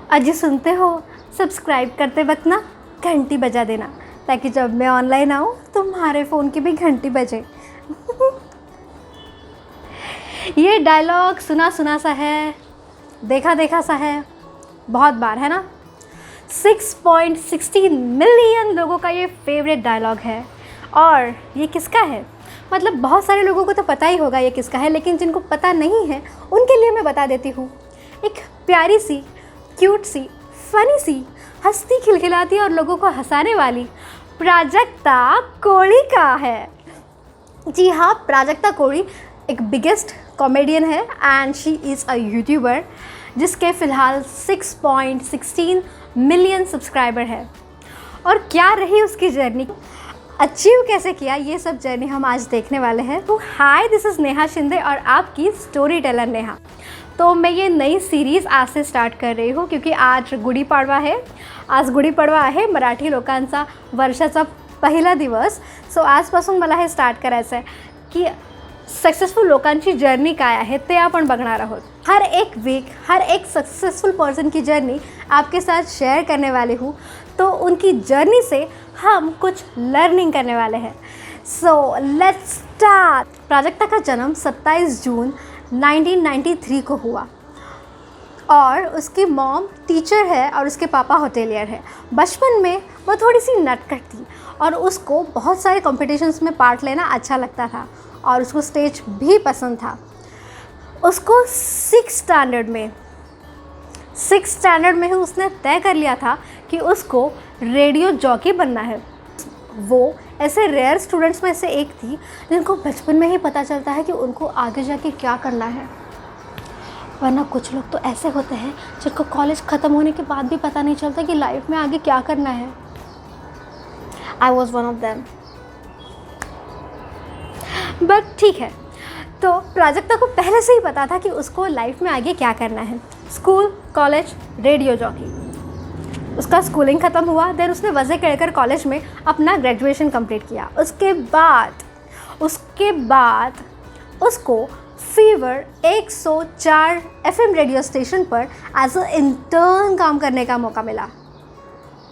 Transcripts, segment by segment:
अजी सुनते हो, सब्सक्राइब करते वक्त ना घंटी बजा देना, ताकि जब मैं ऑनलाइन आऊँ तुम्हारे फ़ोन की भी घंटी बजे। ये डायलॉग सुना सुना सा है, देखा देखा सा है, बहुत बार, है ना। 6.16 मिलियन लोगों का ये फेवरेट डायलॉग है। और ये किसका है? मतलब बहुत सारे लोगों को तो पता ही होगा ये किसका है, लेकिन जिनको पता नहीं है उनके लिए मैं बता देती हूँ। एक प्यारी सी, क्यूट सी, फनी सी, हंसती खिलखिलाती और लोगों को हंसाने वाली प्राजक्ता कोड़ी का है। जी हाँ, प्राजक्ता कोड़ी एक बिगेस्ट कॉमेडियन है and she is a YouTuber जिसके फ़िलहाल 6.16 मिलियन सब्सक्राइबर है। और क्या रही उसकी जर्नी, अचीव कैसे किया, ये सब जर्नी हम आज देखने वाले हैं। तो हाय, दिस इज़ नेहा शिंदे और आपकी स्टोरी टेलर नेहा। तो मैं ये नई सीरीज़ आज से स्टार्ट कर रही हूँ क्योंकि आज गुढी पाडवा है। आज गुढी पाडवा आहे, मराठी लोकांचा वर्षाचा पहिला दिवस. सो आजपासून मला हे स्टार्ट करायचं आहे की सक्सेसफुल लोकांची जर्नी काय आहे ते आपण बघणार आहोत. हर एक वीक हर एक सक्सेसफुल पर्सन की जर्नी आपके साथ शेयर करने वाली हूँ. तो उनकी जर्नी से हम कुछ लर्निंग करने वाले हैं. So let's start. प्राजक्ता का जन्म 27 जून 1993 को हुआ और उसकी मॉम टीचर है और उसके पापा होटेलियर है. बचपन में वो थोड़ी सी नटखट थी और उसको बहुत सारे कॉम्पिटिशन्स में पार्ट लेना अच्छा लगता था और उसको स्टेज भी पसंद था. उसको सिक्स स्टैंडर्ड में ही उसने तय कर लिया था कि उसको रेडियो जॉकी बनना है. वो ऐसे रेयर स्टूडेंट्स में से एक थी जिनको बचपन में ही पता चलता है कि उनको आगे जाके क्या करना है. वरना कुछ लोग तो ऐसे होते हैं जिनको कॉलेज ख़त्म होने के बाद भी पता नहीं चलता कि लाइफ में आगे क्या करना है. I was one of them. But ठीक है, तो प्राजक्ता को पहले से ही पता था कि उसको लाइफ में आगे क्या करना है. School, college, radio jockey. उसका स्कूलिंग ख़त्म हुआ. देन उसने वज़े केळकर कॉलेज में अपना ग्रेजुएशन कंप्लीट किया. उसके बाद उसको फीवर 104 FM रेडियो स्टेशन पर एज अ इंटर्न काम करने का मौका मिला.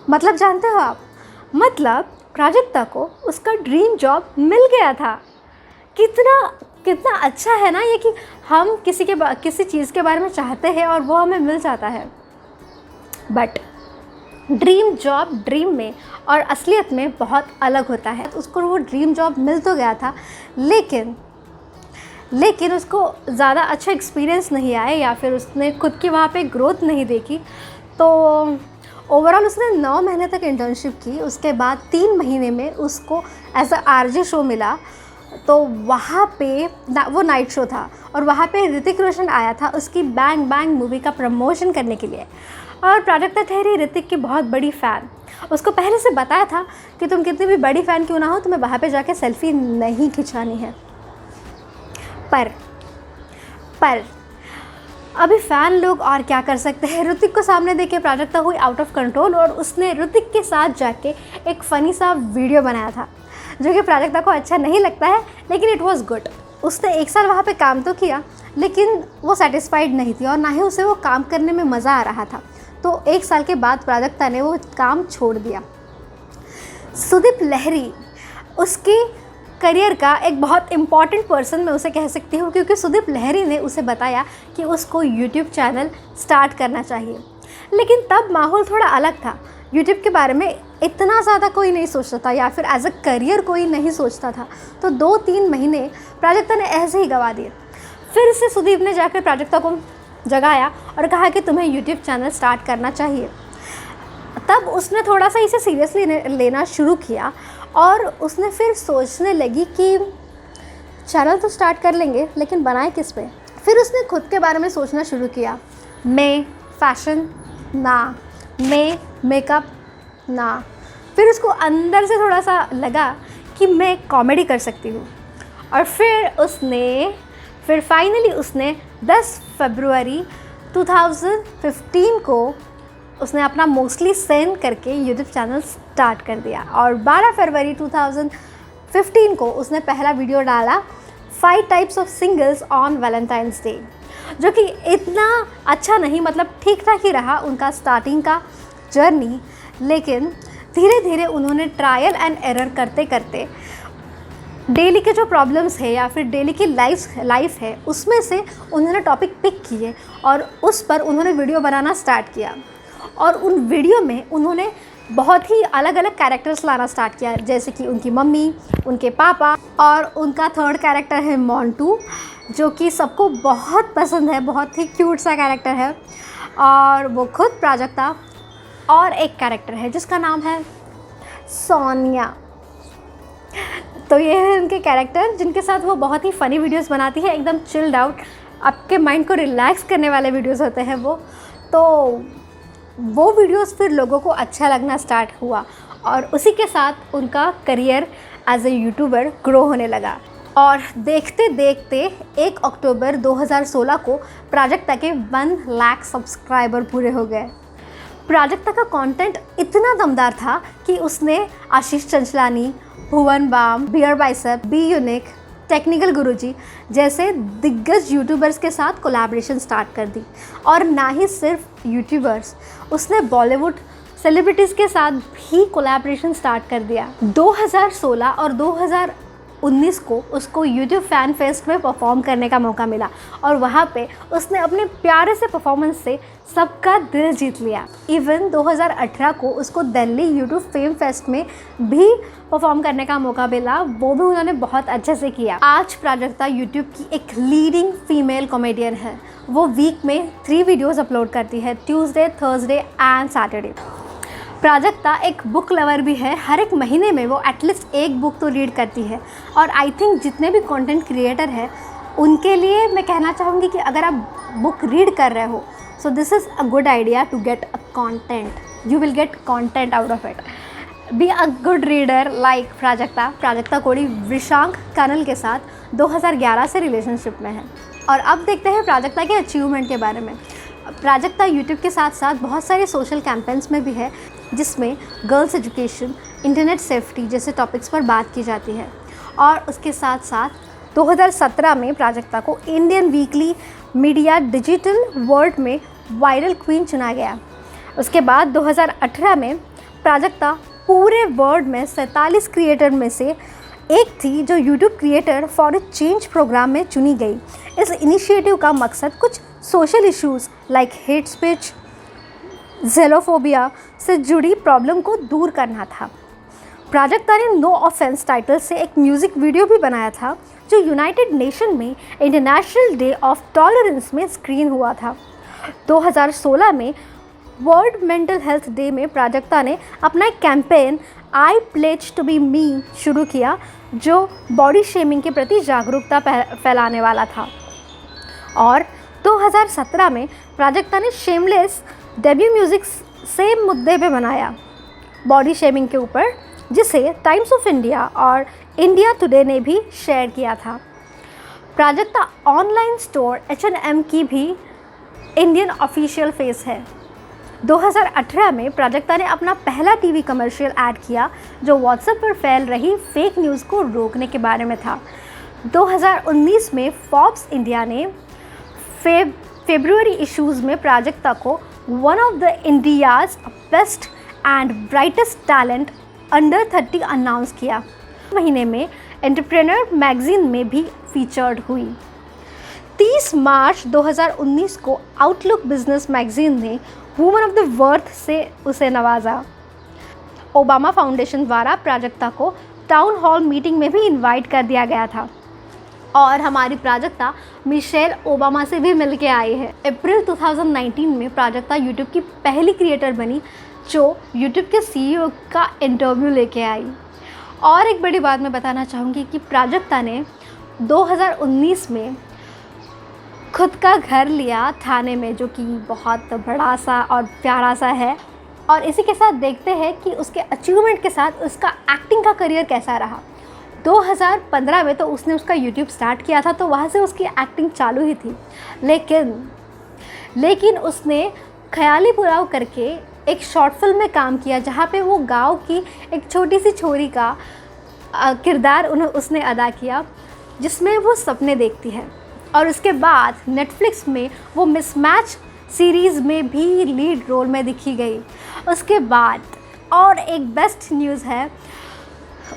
मतलब जानते हो आप, मतलब प्राजक्ता को उसका ड्रीम जॉब मिल गया था. कितना अच्छा है ना ये कि हम किसी चीज़ के बारे में चाहते हैं और वो हमें मिल जाता है. बट ड्रीम जॉब ड्रीम में और असलियत में बहुत अलग होता है. उसको वो ड्रीम जॉब मिल तो गया था, लेकिन उसको ज़्यादा अच्छा एक्सपीरियंस नहीं आया या फिर उसने खुद की वहाँ पे ग्रोथ नहीं देखी. तो ओवरऑल उसने 9 महीने तक इंटर्नशिप की. उसके बाद 3 महीने में उसको एज अ RJ शो मिला. तो वहाँ पे वो नाइट शो था और वहाँ पे ऋतिक रोशन आया था उसकी बैंग बैंग मूवी का प्रमोशन करने के लिए. और प्राजक्ता ठहरी ऋतिक की बहुत बड़ी फ़ैन. उसको पहले से बताया था कि तुम कितनी भी बड़ी फ़ैन क्यों ना हो, तुम्हें वहाँ पे जाके सेल्फ़ी नहीं खिंचानी है. पर अभी फ़ैन लोग और क्या कर सकते हैं. ऋतिक को सामने देख के प्राजक्ता हुई आउट ऑफ कंट्रोल और उसने ऋतिक के साथ जाके एक फ़नी सा वीडियो बनाया था जो कि प्राजक्ता को अच्छा नहीं लगता है, लेकिन इट वाज गुड. उसने 1 साल वहाँ पे काम तो किया, लेकिन वो सेटिस्फाइड नहीं थी और ना ही उसे वो काम करने में मज़ा आ रहा था. तो 1 साल के बाद प्राजक्ता ने वो काम छोड़ दिया. सुदीप लहरी उसकी करियर का एक बहुत इम्पॉर्टेंट पर्सन मैं उसे कह सकती हूँ, क्योंकि सुदीप लहरी ने उसे बताया कि उसको यूट्यूब चैनल स्टार्ट करना चाहिए. लेकिन तब माहौल थोड़ा अलग था. यूट्यूब के बारे में इतना ज़्यादा कोई नहीं सोचता था या फिर एज अ करियर कोई नहीं सोचता था. तो 2-3 महीने प्राजक्ता ने ऐसे ही गवा दिए. फिर से सुदीप ने जाकर प्राजक्ता को जगाया और कहा कि तुम्हें यूट्यूब चैनल स्टार्ट करना चाहिए. तब उसने थोड़ा सा इसे सीरियसली लेना शुरू किया और उसने फिर सोचने लगी कि चैनल तो स्टार्ट कर लेंगे, लेकिन बनाए किस पे. फिर उसने खुद के बारे में सोचना शुरू किया. मैं फैशन ना, मैं मेकअप ना. फिर उसको अंदर से थोड़ा सा लगा कि मैं कॉमेडी कर सकती हूँ. और फिर फाइनली उसने 10 फरवरी 2015 को उसने अपना मोस्टली सेंड करके यूट्यूब चैनल स्टार्ट कर दिया. और 12 फरवरी 2015 को उसने पहला वीडियो डाला 5 types of singles on Valentine's day. जो कि इतना अच्छा नहीं, मतलब ठीक ठाक ही रहा उनका स्टार्टिंग का जर्नी। लेकिन धीरे धीरे उन्होंने ट्रायल एंड एरर करते करते डेली के जो प्रॉब्लम्स है या फिर डेली की लाइफ है उसमें से उन्होंने टॉपिक पिक किए और उस पर उन्होंने वीडियो बनाना स्टार्ट किया। और उन वीडियो में उन्होंने बहुत ही अलग अलग कैरेक्टर्स लाना स्टार्ट किया, जैसे कि उनकी मम्मी, उनके पापा, और उनका थर्ड कैरेक्टर है मोंटू, जो कि सबको बहुत पसंद है, बहुत ही क्यूट सा कैरेक्टर है। और वो खुद प्राजक्ता, और एक कैरेक्टर है जिसका नाम है सोनिया। तो ये है उनके कैरेक्टर जिनके साथ वो बहुत ही फ़नी वीडियोस बनाती है, एकदम चिल्ड आउट, आपके माइंड को रिलैक्स करने वाले वीडियोस होते हैं वो। तो वो वीडियोस फिर लोगों को अच्छा लगना स्टार्ट हुआ और उसी के साथ उनका career as a YouTuber grow होने लगा। और देखते देखते 1 अक्टूबर 2016 को प्राजक्ता के 1 लाख सब्सक्राइबर पूरे हो गए। प्राजक्ता का कंटेंट इतना दमदार था कि उसने Ashish Chanchlani, Bhuvan Bam, Beer Biceps, Be Unique, Technical Guruji जैसे दिग्गज यूट्यूबर्स के साथ कोलैबोरेशन स्टार्ट कर दी। और ना ही सिर्फ यूट्यूबर्स, उसने बॉलीवुड सेलिब्रिटीज़ के साथ भी कोलैबोरेशन स्टार्ट कर दिया। 2016 और 2019 को उसको यूट्यूब फ़ैन फेस्ट में परफॉर्म करने का मौका मिला और वहाँ पे उसने अपने प्यारे से परफॉर्मेंस से सबका दिल जीत लिया। इवन 2018 को उसको दिल्ली यूट्यूब फेम फेस्ट में भी परफॉर्म करने का मौका मिला, वो भी उन्होंने बहुत अच्छे से किया। आज प्राजक्ता यूट्यूब की एक लीडिंग फीमेल कॉमेडियन है। वो वीक में 3 वीडियोज़ अपलोड करती है, Tuesday, Thursday and Saturday. Prajakta एक बुक लवर भी है, हर एक महीने में वो एटलीस्ट एक बुक तो रीड करती है। और आई थिंक जितने भी कंटेंट क्रिएटर हैं उनके लिए मैं कहना चाहूँगी कि अगर आप बुक रीड कर रहे हो, so this is a good idea to get a content, you will get content out of it. Be a good reader like Prajakta. Prajakta Koli Vrishank कानल के साथ 2011 से रिलेशनशिप में है। और अब देखते हैं प्राजक्ता के अचीवमेंट के बारे में। प्राजक्ता यूट्यूब के साथ साथ बहुत सारे सोशल कैंपेन्स में भी है, जिसमें गर्ल्स एजुकेशन, इंटरनेट सेफ्टी जैसे टॉपिक्स पर बात की जाती है। और उसके साथ साथ 2017 में प्राजक्ता को Indian weekly media digital world में वायरल क्वीन चुना गया। उसके बाद 2018 में प्राजक्ता पूरे वर्ल्ड में 47 क्रिएटर में से एक थी जो YouTube creator for a change programme में चुनी गई। इस इनिशिएटिव का मकसद कुछ social issues like hate speech, xenophobia से जुड़ी प्रॉब्लम को दूर करना था। प्राजक्ता ने नो ऑफेंस टाइटल से एक म्यूज़िक वीडियो भी बनाया था जो यूनाइटेड नेशन में इंटरनेशनल डे ऑफ टॉलरेंस में स्क्रीन हुआ था। 2016 में वर्ल्ड मेंटल हेल्थ डे में प्राजक्ता ने अपना एक campaign I pledge to be me शुरू किया, जो बॉडी शेमिंग के प्रति जागरूकता फैलाने वाला था। और 2017 में प्राजक्ता ने शेमलेस डेब्यू म्यूज़िक सेम मुद्दे पे बनाया, बॉडी शेमिंग के ऊपर, जिसे टाइम्स ऑफ इंडिया और इंडिया टुडे ने भी शेयर किया था। प्राजक्ता ऑनलाइन स्टोर H&M की भी इंडियन ऑफिशियल फेस है। 2018 में प्राजक्ता ने अपना पहला टीवी कमर्शियल ऐड किया जो व्हाट्सएप पर फैल रही फेक न्यूज़ को रोकने के बारे में था। 2019 में फोर्ब्स इंडिया ने फेब्रुअरी इश्यूज़ में प्राजक्ता को one of the India's best and brightest talent under 30 announce किया। महीने में एंटरप्रेन्योर मैगजीन में भी फीचर्ड हुई। 30 मार्च 2019 को आउटलुक बिजनेस मैगजीन ने वुमन ऑफ द वर्थ से उसे नवाजा। ओबामा फाउंडेशन द्वारा प्राजक्ता को टाउन हॉल मीटिंग में भी इनवाइट कर दिया गया था। और हमारी प्राजक्ता मिशेल ओबामा से भी मिल के आई है। अप्रैल 2019 में प्राजक्ता यूट्यूब की पहली क्रिएटर बनी जो यूट्यूब के CEO का इंटरव्यू लेके आई। और एक बड़ी बात मैं बताना चाहूँगी कि प्राजक्ता ने 2019 में खुद का घर लिया थाने में, जो कि बहुत बड़ा सा और प्यारा सा है। और इसी के साथ देखते हैं कि उसके अचीवमेंट के साथ उसका एक्टिंग का करियर कैसा रहा। 2015 में तो उसने उसका यूट्यूब स्टार्ट किया था, तो वहाँ से उसकी एक्टिंग चालू ही थी। लेकिन उसने ख्याली पुलाव करके एक शॉर्ट फिल्म में काम किया, जहाँ पे वो गांव की एक छोटी सी छोरी का किरदार उसने अदा किया, जिसमें वो सपने देखती है। और उसके बाद नेटफ्लिक्स में वो मिसमैच सीरीज़ में भी लीड रोल में दिखी गई। उसके बाद और एक बेस्ट न्यूज़ है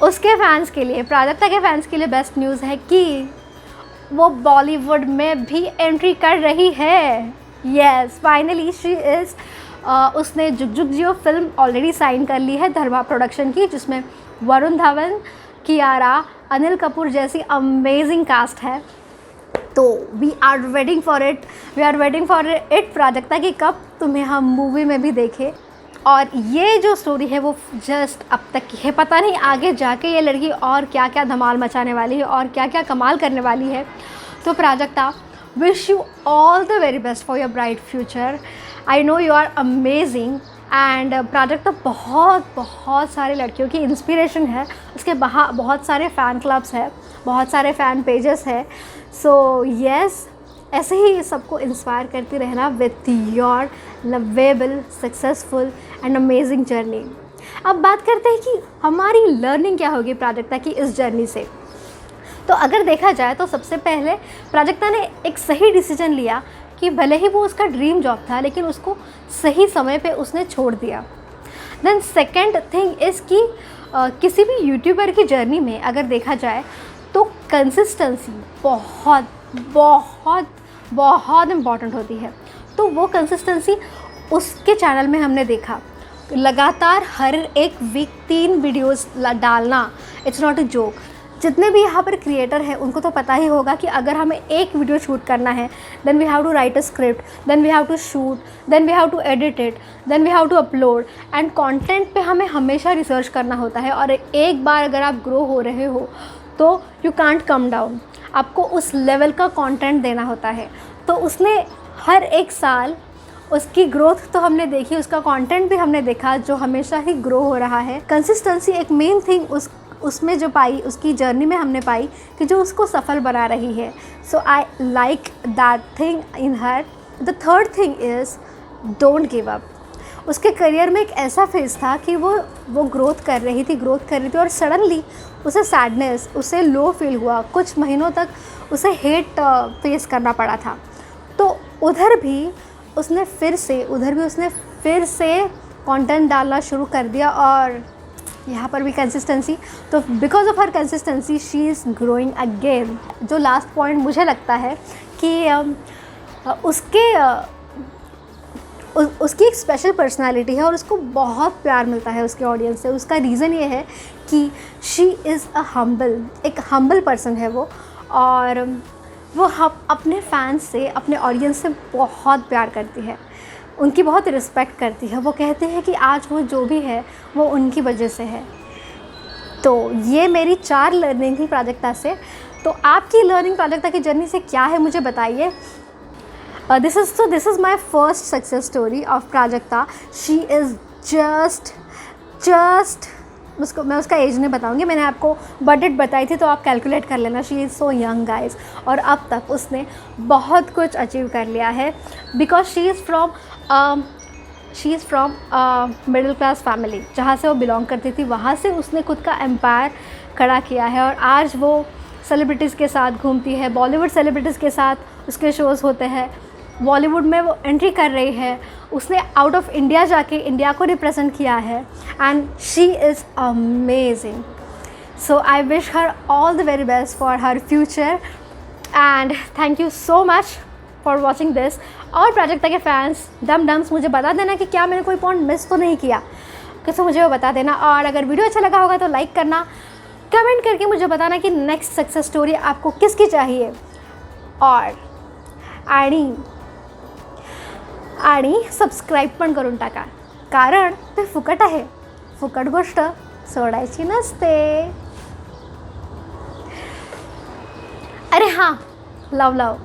उसके फैंस के लिए, प्राजक्ता के फैंस के लिए बेस्ट न्यूज़ है कि वो बॉलीवुड में भी एंट्री कर रही है। यस, फाइनली शी इज़ उसने जुग जुग जियो फिल्म ऑलरेडी साइन कर ली है धर्मा प्रोडक्शन की, जिसमें वरुण धवन, कियारा, अनिल कपूर जैसी अमेजिंग कास्ट है। तो we are waiting for it Prajakta की कब तुम्हें हम मूवी में भी देखें। और ये जो स्टोरी है वो जस्ट अब तक की है, पता नहीं आगे जाके ये लड़की और क्या क्या धमाल मचाने वाली है और क्या क्या कमाल करने वाली है। तो Prajakta, wish you all the very best for your bright future. I know you are amazing and Prajakta बहुत सारे लड़कियों की इंस्पिरेशन है। उसके बहुत सारे फ़ैन क्लब्स हैं, बहुत सारे फ़ैन पेजेस हैं। सो यस, ऐसे ही सबको इंस्पायर करती रहना with your lovable, successful and amazing journey. अब बात करते हैं कि हमारी लर्निंग क्या होगी प्राजक्ता की इस जर्नी से। तो अगर देखा जाए तो सबसे पहले प्राजक्ता ने एक सही डिसीजन लिया कि भले ही वो उसका ड्रीम जॉब था लेकिन उसको सही समय पे उसने छोड़ दिया। देन सेकेंड थिंग इज़ कि किसी भी यूट्यूबर की जर्नी में अगर देखा जाए तो कंसिस्टेंसी बहुत बहुत बहुत इम्पॉर्टेंट होती है। तो वो कंसिस्टेंसी उसके चैनल में हमने देखा, लगातार हर एक वीक 3 वीडियोस डालना, इट्स नॉट अ जोक। जितने भी यहाँ पर क्रिएटर हैं उनको तो पता ही होगा कि अगर हमें एक वीडियो शूट करना है then we have to write a script, then we have to shoot, then we have to edit it, then we have to upload and content पे हमें हमेशा रिसर्च करना होता है। और एक बार अगर आप ग्रो हो रहे हो तो यू कांट कम डाउन, आपको उस लेवल का कंटेंट देना होता है। तो उसने हर एक साल उसकी ग्रोथ तो हमने देखी, उसका कंटेंट भी हमने देखा जो हमेशा ही ग्रो हो रहा है। कंसिस्टेंसी एक मेन थिंग उसमें जो पाई, उसकी जर्नी में हमने पाई कि जो उसको सफल बना रही है। So I like that thing in her. The third thing is don't give up. उसके करियर में एक ऐसा फेज़ था कि वो ग्रोथ कर रही थी और सडनली उसे सैडनेस, उसे लो फील हुआ, कुछ महीनों तक उसे हेट फेस करना पड़ा था। तो उधर भी उसने फिर से कंटेंट डालना शुरू कर दिया और यहाँ पर भी कंसिस्टेंसी। तो because of her consistency she is growing again. जो लास्ट पॉइंट मुझे लगता है कि उसकी एक स्पेशल पर्सनालिटी है और उसको बहुत प्यार मिलता है उसके ऑडियंस से। उसका रीज़न ये है कि शी इज़ एक हम्बल पर्सन है वो, और वो अपने फैंस से, अपने ऑडियंस से बहुत प्यार करती है, उनकी बहुत रिस्पेक्ट करती है। वो कहते हैं कि आज वो जो भी है वो उनकी वजह से है। तो ये मेरी 4 लर्निंग थी प्राजक्ता से। तो आपकी लर्निंग प्राजक्ता की जर्नी से क्या है मुझे बताइए। This is my first success story of Prajakta. She is just मैं उसका एज नहीं बताऊंगी, मैंने आपको बर्थडेट बताई थी तो आप कैलकुलेट कर लेना। She is so young guys, और अब तक उसने बहुत कुछ अचीव कर लिया है because she is from middle class family. जहाँ से वो बिलोंग करती थी वहाँ से उसने खुद का एम्पायर खड़ा किया है और आज वो सेलिब्रिटीज़ के साथ घूमती है, बॉलीवुड सेलिब्रिटीज़ के साथ उसके शोज़ होते हैं, बॉलीवुड में वो एंट्री कर रही है। उसने आउट ऑफ इंडिया जाके इंडिया को रिप्रेजेंट किया है and she is amazing. So I wish her all the very best for her future and thank you so much for watching this. और प्राजक्ता के फैंस डम्स मुझे बता देना कि क्या मैंने कोई पॉइंट मिस तो नहीं किया, कैसे मुझे वो बता देना। और अगर वीडियो अच्छा लगा होगा तो लाइक करना, कमेंट करके मुझे बताना कि नेक्स्ट सक्सेस स्टोरी आपको किसकी चाहिए। और आणि सबस्क्राईब पण करून टाका, कारण ते फुकट आहे, फुकट गोष्ट सोडायची नसते। अरे हां, लव